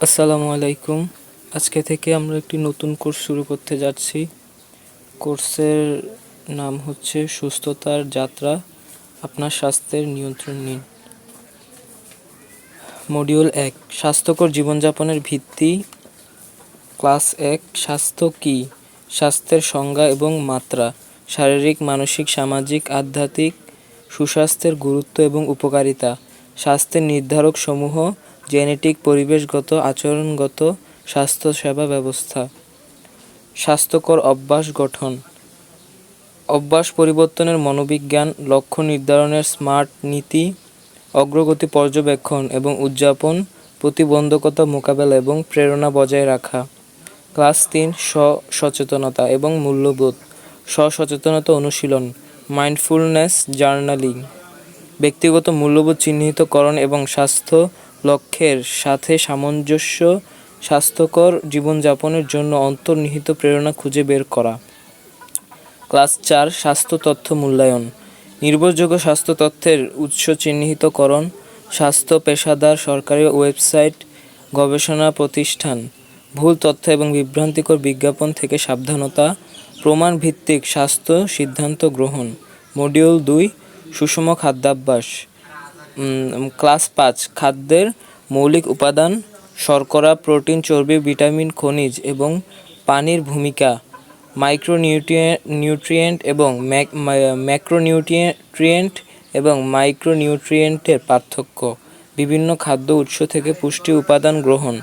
আসসালামু আলাইকুম। আজকে থেকে আমরা একটি নতুন কোর্স শুরু করতে যাচ্ছি। কোর্সের নাম হচ্ছে সুস্থতার যাত্রা, আপনার স্বাস্থ্যের নিয়ন্ত্রণ নিন। মডিউল 1, স্বাস্থ্যকর জীবনযাপনের ভিত্তি। ক্লাস 1, স্বাস্থ্য কী, স্বাস্থ্যের সংজ্ঞা এবং মাত্রা, শারীরিক, মানসিক, সামাজিক, আধ্যাত্মিক সুস্বাস্থ্যের গুরুত্ব এবং উপকারিতা, স্বাস্থ্যের নির্ধারক সমূহ, জেনেটিক, পরিবেশগত, আচরণগত স্বাস্থ্যসেবা ব্যবস্থা। স্বাস্থ্যকর অভ্যাস গঠন, অভ্যাস পরিবর্তনের মনোবিজ্ঞান, লক্ষ্য নির্ধারণের স্মার্ট নীতি, অগ্রগতি পর্যবেক্ষণ এবং উদযাপন, প্রতিবন্ধকতা মোকাবেলা এবং প্রেরণা বজায় রাখা। ক্লাস 3, সচেতনতা এবং মূল্যবোধ, সচেতনতা অনুশীলন, মাইন্ডফুলনেস জার্নালিং, ব্যক্তিগত মূল্যবোধ চিহ্নিতকরণ এবং স্বাস্থ্য লক্ষ্যের সাথে সামঞ্জস্য, স্বাস্থ্যকর জীবনযাপনের জন্য অন্তর্নিহিত প্রেরণা খুঁজে বের করা। ক্লাস 4, স্বাস্থ্য তথ্য মূল্যায়ন, নির্ভরযোগ্য স্বাস্থ্য তথ্যের উৎস চিহ্নিতকরণ, স্বাস্থ্য পেশাদার, সরকারি ওয়েবসাইট, গবেষণা প্রতিষ্ঠান, ভুল তথ্য এবং বিভ্রান্তিকর বিজ্ঞাপন থেকে সাবধানতা, প্রমাণ ভিত্তিক স্বাস্থ্য সিদ্ধান্ত গ্রহণ। মডিউল 2, সুষম খাদ্যাভ্যাস। ক্লাস 5, খাদ্যের মৌলিক উপাদান, শর্করা, প্রোটিন, চর্বি, ভিটামিন, খনিজ এবং পানির ভূমিকা, মাইক্রোনিউট্রিয়েন্ট এবং ম্যাক্রোনিউট্রিয়েন্ট এবং মাইক্রোনিউট্রিয়েন্টের পার্থক্য, বিভিন্ন খাদ্য উৎস থেকে পুষ্টি উপাদান গ্রহণ।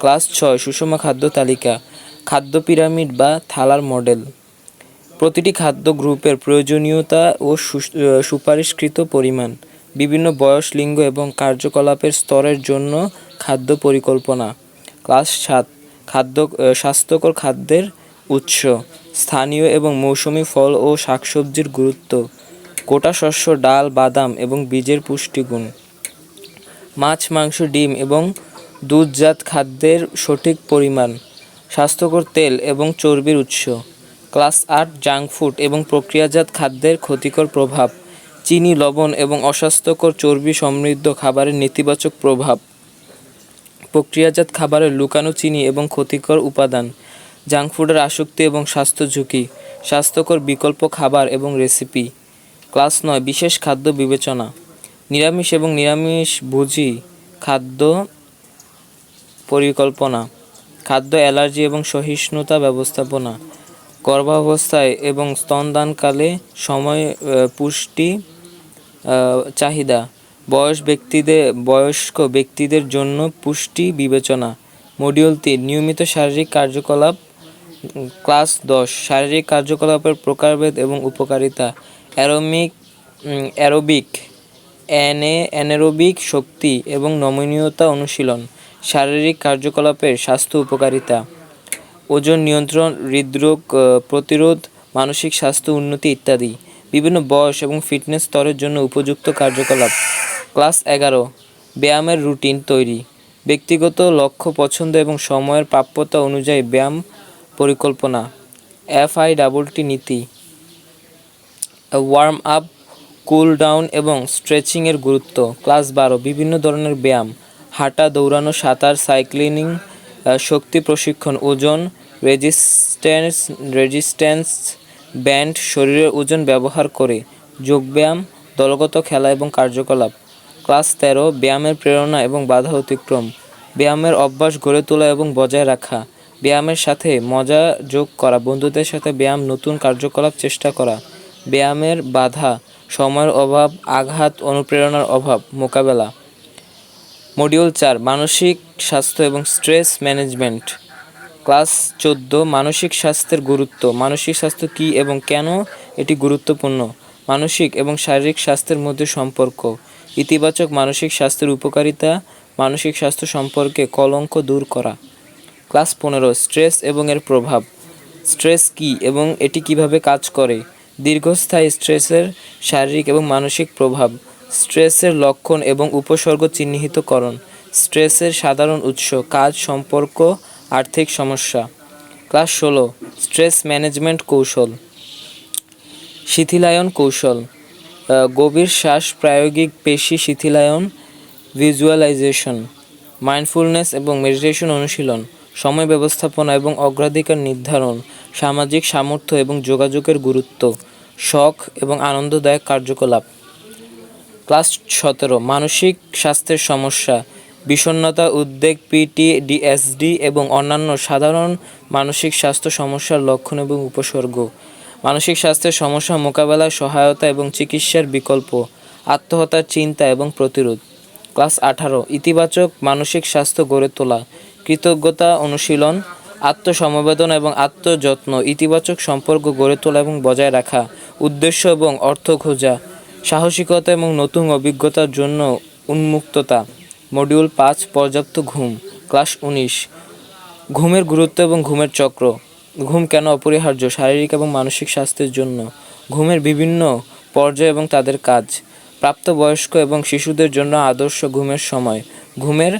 ক্লাস 6, সুষম খাদ্য তালিকা, খাদ্য পিরামিড বা থালার মডেল, প্রতিটি খাদ্য গ্রুপের প্রয়োজনীয়তা ও সুপারিশকৃত পরিমাণ, বিভিন্ন বয়স, লিঙ্গ এবং কার্যকলাপের স্তরের জন্য খাদ্য পরিকল্পনা। ক্লাস 7, স্বাস্থ্যকর খাদ্যের উৎস, স্থানীয় এবং মৌসুমী ফল ও শাকসবজির গুরুত্ব, গোটা শস্য, ডাল, বাদাম এবং বীজের পুষ্টিগুণ, মাছ, মাংস, ডিম এবং দুধজাত খাদ্যের সঠিক পরিমাণ, স্বাস্থ্যকর তেল এবং চর্বির উৎস। ক্লাস 8, জাঙ্ক ফুড এবং প্রক্রিয়াজাত খাদ্যের ক্ষতিকর প্রভাব, চিনি, লবণ এবং অস্বাস্থ্যকর চর্বি সমৃদ্ধ খাবারের নেতিবাচক প্রভাব, প্রক্রিয়াজাত খাবারের লুকানো চিনি এবং ক্ষতিকর উপাদান, জাঙ্ক ফুডের আসক্তি এবং স্বাস্থ্য ঝুঁকি, স্বাস্থ্যকর বিকল্প খাবার এবং রেসিপি। ক্লাস 9, বিশেষ খাদ্য বিবেচনা, নিরামিষ এবং নিরামিষভোজী খাদ্য পরিকল্পনা, খাদ্য অ্যালার্জি এবং সহিষ্ণুতা ব্যবস্থাপনা, গর্ভাবস্থায় এবং স্তনদানকালে সময় পুষ্টি চাহিদা, বয়স্ক ব্যক্তিদের জন্য পুষ্টি বিবেচনা। মডিউল 3, নিয়মিত শারীরিক কার্যকলাপ। ক্লাস 10, শারীরিক কার্যকলাপের প্রকারভেদ এবং উপকারিতা, অ্যানারোবিক শক্তি এবং নমনীয়তা অনুশীলন, শারীরিক কার্যকলাপের স্বাস্থ্য উপকারিতা, ওজন নিয়ন্ত্রণ, হৃদরোগ প্রতিরোধ, মানসিক স্বাস্থ্য উন্নতি ইত্যাদি, বিভিন্ন বয়স এবং ফিটনেস স্তরের জন্য উপযুক্ত কার্যকলাপ। ক্লাস 11, ব্যায়ামের রুটিন তৈরি, ব্যক্তিগত লক্ষ্য, পছন্দ এবং সময়ের প্রাপ্যতা অনুযায়ী ব্যায়াম পরিকল্পনা, FITT নীতি, ওয়ার্ম আপ, কুল ডাউন এবং স্ট্রেচিংয়ের গুরুত্ব। ক্লাস 12, বিভিন্ন ধরনের ব্যায়াম, হাঁটা, দৌড়ানো, সাঁতার, সাইক্লিং, শক্তি প্রশিক্ষণ, ওজন রেজিস্ট্যান্স ব্যান্ড, শরীরের ওজন ব্যবহার করে যোগব্যায়াম, দলগত খেলা এবং কার্যকলাপ। ক্লাস 13, ব্যায়ামের প্রেরণা এবং বাধা অতিক্রম, ব্যায়ামের অভ্যাস গড়ে তোলা এবং বজায় রাখা, ব্যায়ামের সাথে মজা যোগ করা, বন্ধুদের সাথে ব্যায়াম, নতুন কার্যকলাপ চেষ্টা করা, ব্যায়ামের বাধা, সময়ের অভাব, আঘাত, অনুপ্রেরণার অভাব মোকাবেলা। মডিউল 4, মানসিক স্বাস্থ্য এবং স্ট্রেস ম্যানেজমেন্ট। ক্লাস 14, মানসিক স্বাস্থ্যের গুরুত্ব, মানসিক স্বাস্থ্য কী এবং কেন এটি গুরুত্বপূর্ণ, মানসিক এবং শারীরিক স্বাস্থ্যের মধ্যে সম্পর্ক, ইতিবাচক মানসিক স্বাস্থ্যের উপকারিতা, মানসিক স্বাস্থ্য সম্পর্কে কলঙ্ক দূর করা। ক্লাস 15, স্ট্রেস এবং এর প্রভাব, স্ট্রেস কী এবং এটি কিভাবে কাজ করে, দীর্ঘস্থায়ী স্ট্রেসের শারীরিক এবং মানসিক প্রভাব, স্ট্রেসের লক্ষণ এবং উপসর্গ চিহ্নিতকরণ, স্ট্রেসের সাধারণ উৎস, কাজ, সম্পর্ক, আর্থিক সমস্যা। ক্লাস 16, স্ট্রেস ম্যানেজমেন্ট কৌশল, শিথিলায়ন কৌশল, গভীর শ্বাস, প্রায়োগিক পেশি শিথিলায়ন, ভিজুয়ালাইজেশন, মাইন্ডফুলনেস এবং মেডিটেশন অনুশীলন, সময় ব্যবস্থাপনা এবং অগ্রাধিকার নির্ধারণ, সামাজিক সামর্থ্য এবং যোগাযোগের গুরুত্ব, শখ এবং আনন্দদায়ক কার্যকলাপ। ক্লাস 17 মানসিক স্বাস্থ্যের সমস্যা, বিষণ্ণতা, উদ্বেগ, পিটিএসডি এবং অন্যান্য সাধারণ মানসিক স্বাস্থ্য সমস্যার লক্ষণ এবং উপসর্গ। মানসিক স্বাস্থ্যের সমস্যা মোকাবেলায় সহায়তা এবং চিকিৎসার বিকল্প, আত্মহত্যার চিন্তা এবং প্রতিরোধ। ক্লাস 18 ইতিবাচক মানসিক স্বাস্থ্য গড়ে তোলা, কৃতজ্ঞতা অনুশীলন, আত্মসমবেদনা এবং আত্মযত্ন, ইতিবাচক সম্পর্ক গড়ে তোলা এবং বজায় রাখা, উদ্দেশ্য এবং অর্থ খোঁজা, সাহসিকতা এবং নতুন অভিজ্ঞতার জন্য উন্মুক্ততা। মডিউল 5 পর্যাপ্ত ঘুম। ক্লাস 19 ঘুমের গুরুত্ব এবং ঘুমের চক্র, ঘুম কেন অপরিহার্য শারীরিক এবং মানসিক স্বাস্থ্যের জন্য, ঘুমের বিভিন্ন পর্যায় এবং তাদের কাজ, প্রাপ্তবয়স্ক এবং শিশুদের জন্য আদর্শ ঘুমের সময়, ঘুমের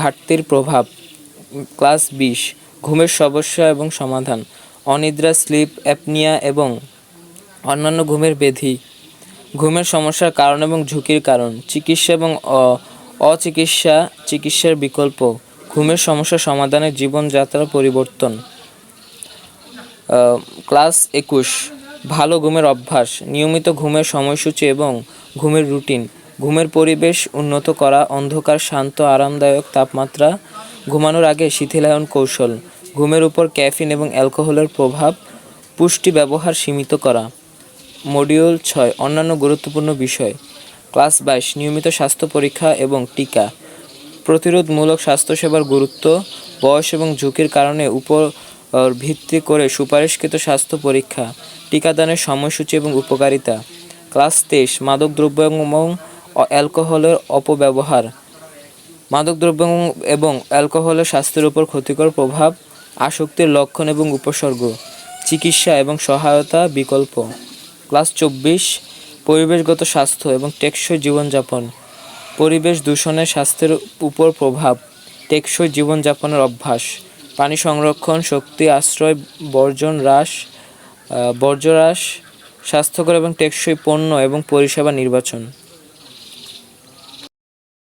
ঘাটতির প্রভাব। ক্লাস 20 ঘুমের সমস্যা এবং সমাধান, অনিদ্রা, স্লিপ অ্যাপনিয়া এবং অন্যান্য ঘুমের ব্যাধি, ঘুমের সমস্যার কারণ এবং ঝুঁকির কারণ, চিকিৎসা এবং চিকিৎসার বিকল্প, ঘুমের সমস্যা সমাধানের জীবনযাত্রা পরিবর্তন। ক্লাস 21 ভালো ঘুমের অভ্যাস, নিয়মিত ঘুমের সময়সূচি এবং ঘুমের রুটিন, ঘুমের পরিবেশ উন্নত করা, অন্ধকার, শান্ত, আরামদায়ক তাপমাত্রা, ঘুমানোর আগে শিথিলায়ন কৌশল, ঘুমের উপর ক্যাফিন এবং অ্যালকোহলের প্রভাব, পুষ্টি ব্যবহার সীমিত করা। মডিউল 6 অন্যান্য গুরুত্বপূর্ণ বিষয়। ক্লাস 22 নিয়মিত স্বাস্থ্য পরীক্ষা এবং টিকা, প্রতিরোধমূলক স্বাস্থ্যসেবার গুরুত্ব, বয়স এবং ঝুঁকির কারণে উপর ভিত্তি করে সুপারিশকৃত স্বাস্থ্য পরীক্ষা, টিকাদানের সময়সূচি এবং উপকারিতা। ক্লাস 23 মাদকদ্রব্য এবং অ্যালকোহলের অপব্যবহার, মাদকদ্রব্য এবং অ্যালকোহলের স্বাস্থ্যের উপর ক্ষতিকর প্রভাব, আসক্তির লক্ষণ এবং উপসর্গ, চিকিৎসা এবং সহায়তা বিকল্প। ক্লাস 24 পরিবেশগত স্বাস্থ্য এবং টেকসই জীবনযাপন, পরিবেশ দূষণের স্বাস্থ্যের উপর প্রভাব, টেকসই জীবনযাপনের অভ্যাস, পানি সংরক্ষণ, শক্তি আশ্রয়, বর্জ্য হ্রাস, স্বাস্থ্যকর এবং টেকসই পণ্য এবং পরিষেবা নির্বাচন।